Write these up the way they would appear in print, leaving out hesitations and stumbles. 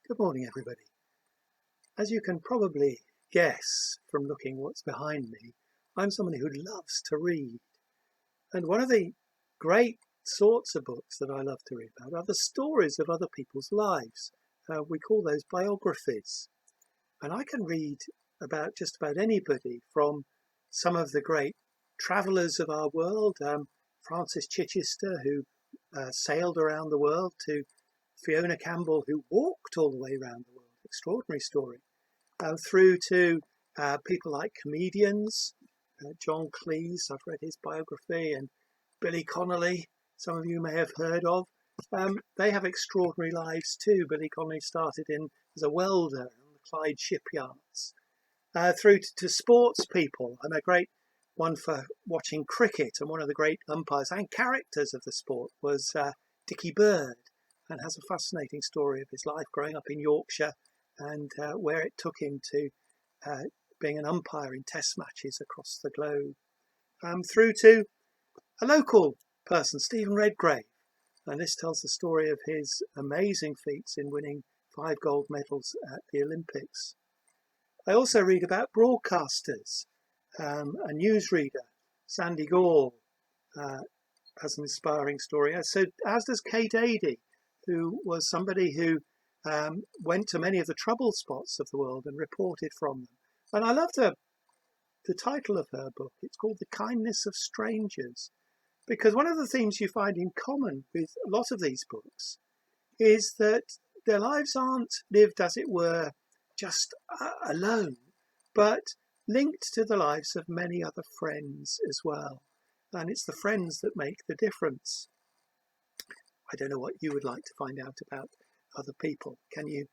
Good morning, everybody. As you can probably guess from looking what's behind me, I'm somebody who loves to read. And one of the great sorts of books that I love to read about are the stories of other people's lives. We call those biographies. And I can read about just about anybody, from some of the great travellers of our world, Francis Chichester, who sailed around the world, to Fiona Campbell, who walked all the way around the world. Extraordinary story. Through to people like comedians, John Cleese, I've read his biography, and Billy Connolly, some of you may have heard of. They have extraordinary lives too. Billy Connolly started as a welder on the Clyde shipyards. Through to sports people. I'm a great one for watching cricket, and one of the great umpires and characters of the sport was Dickie Bird, and has a fascinating story of his life growing up in Yorkshire and where it took him to being an umpire in test matches across the globe. Through to a local person, Stephen Redgrave, and this tells the story of his amazing feats in winning 5 gold medals at the Olympics. I also read about broadcasters. A newsreader, Sandy Gore, has an inspiring story, as does Kate Adie, who was somebody who went to many of the trouble spots of the world and reported from them. And I love the title of her book. It's called The Kindness of Strangers, because one of the themes you find in common with a lot of these books is that their lives aren't lived, as it were, just alone, but linked to the lives of many other friends as well. And it's the friends that make the difference. I don't know what you would like to find out about other people. Can you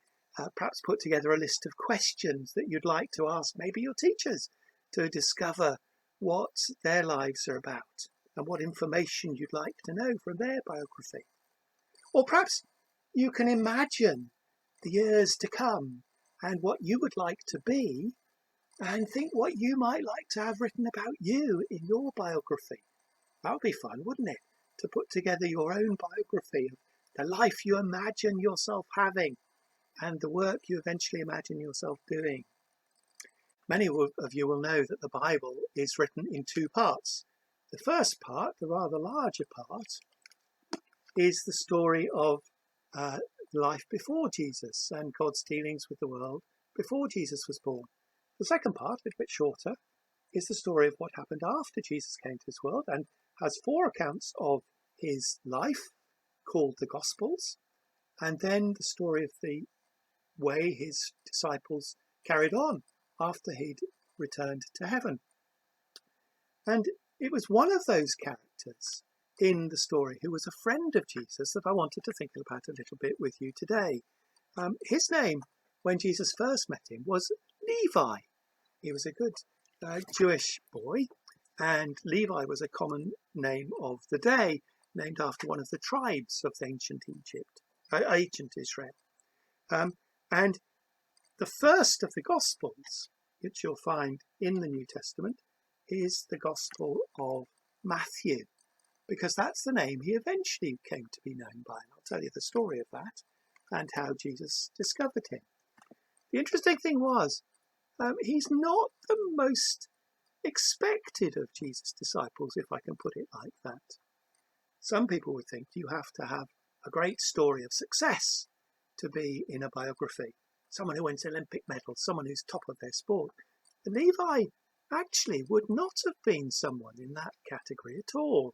perhaps put together a list of questions that you'd like to ask maybe your teachers to discover what their lives are about and what information you'd like to know from their biography? Or perhaps you can imagine the years to come and what you would like to be, and think what you might like to have written about you in your biography. That would be fun, wouldn't it? To put together your own biography of the life you imagine yourself having and the work you eventually imagine yourself doing. Many of you will know that the Bible is written in 2 parts. The first part, the rather larger part, is the story of life before Jesus and God's dealings with the world before Jesus was born. The second part, a little bit shorter, is the story of what happened after Jesus came to this world, and has 4 accounts of his life called the Gospels, and then the story of the way his disciples carried on after he'd returned to heaven. And it was one of those characters in the story who was a friend of Jesus that I wanted to think about a little bit with you today. His name, when Jesus first met him, was Levi. He was a good Jewish boy, and Levi was a common name of the day, named after one of the tribes of ancient Israel. And the first of the Gospels, which you'll find in the New Testament, is the Gospel of Matthew, because that's the name he eventually came to be known by. And I'll tell you the story of that and how Jesus discovered him. The interesting thing was, he's not the most expected of Jesus' disciples, if I can put it like that. Some people would think you have to have a great story of success to be in a biography. Someone who wins Olympic medals, someone who's top of their sport. Levi actually would not have been someone in that category at all.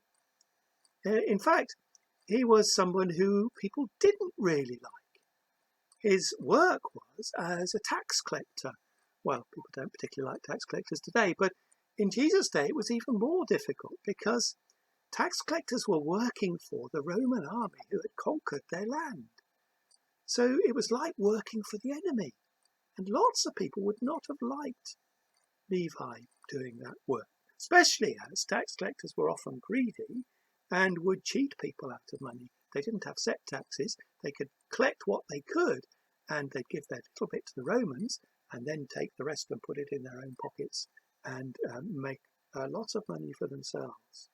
In fact, he was someone who people didn't really like. His work was as a tax collector. Well, people don't particularly like tax collectors today, but in Jesus' day it was even more difficult, because tax collectors were working for the Roman army who had conquered their land. So it was like working for the enemy. And lots of people would not have liked Levi doing that work, especially as tax collectors were often greedy and would cheat people out of money. They didn't have set taxes. They could collect what they could, and they'd give their little bit to the Romans and then take the rest and put it in their own pockets and make lots of money for themselves.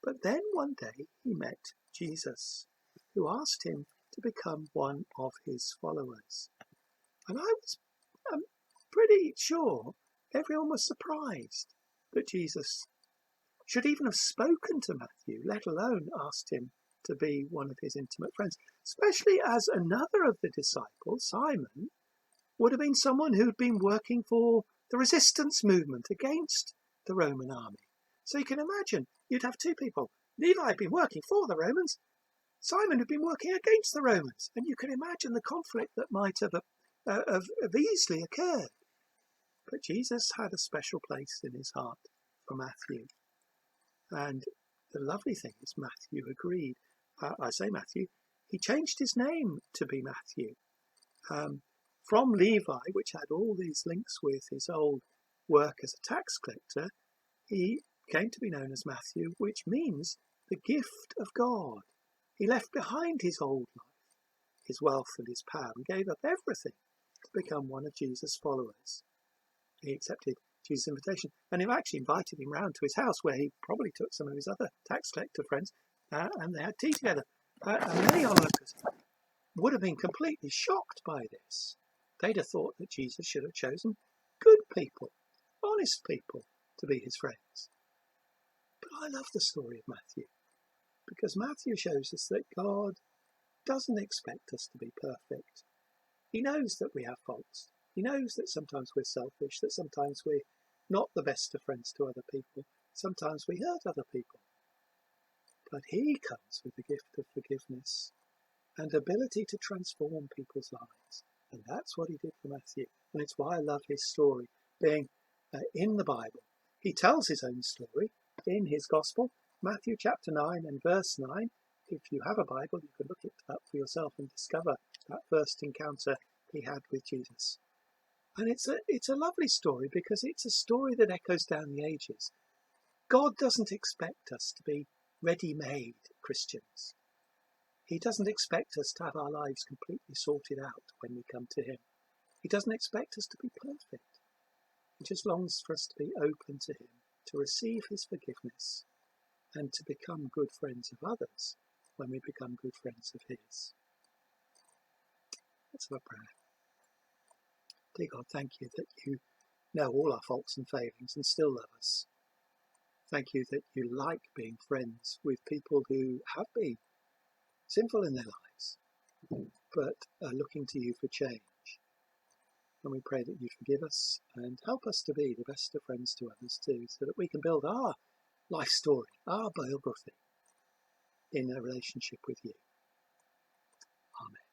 But then one day he met Jesus, who asked him to become one of his followers. And I was pretty sure everyone was surprised that Jesus should even have spoken to Matthew, let alone asked him to be one of his intimate friends, especially as another of the disciples, Simon, would have been someone who'd been working for the resistance movement against the Roman army. So you can imagine, you'd have two people. Levi had been working for the Romans, Simon had been working against the Romans, and you can imagine the conflict that might have easily occurred. But Jesus had a special place in his heart for Matthew. And the lovely thing is Matthew agreed. I say Matthew, he changed his name to be Matthew. From Levi, which had all these links with his old work as a tax collector, he came to be known as Matthew, which means the gift of God. He left behind his old life, his wealth and his power, and gave up everything to become one of Jesus' followers. He accepted Jesus' invitation, and he actually invited him round to his house, where he probably took some of his other tax collector friends, and they had tea together. And many onlookers would have been completely shocked by this. They'd have thought that Jesus should have chosen good people, honest people, to be his friends. But I love the story of Matthew, because Matthew shows us that God doesn't expect us to be perfect. He knows that we have faults. He knows that sometimes we're selfish, that sometimes we're not the best of friends to other people. Sometimes we hurt other people. But he comes with the gift of forgiveness and ability to transform people's lives. And that's what he did for Matthew. And it's why I love his story being in the Bible. He tells his own story in his Gospel, Matthew chapter 9 and verse 9. If you have a Bible, you can look it up for yourself and discover that first encounter he had with Jesus. And it's a lovely story, because it's a story that echoes down the ages. God doesn't expect us to be ready-made Christians. He doesn't expect us to have our lives completely sorted out when we come to him. He doesn't expect us to be perfect. He just longs for us to be open to him, to receive his forgiveness, and to become good friends of others when we become good friends of his. Let's have a prayer. Dear God, thank you that you know all our faults and failings and still love us. Thank you that you like being friends with people who have been sinful in their lives, but are looking to you for change. And we pray that you forgive us and help us to be the best of friends to others too, so that we can build our life story, our biography, in a relationship with you. Amen.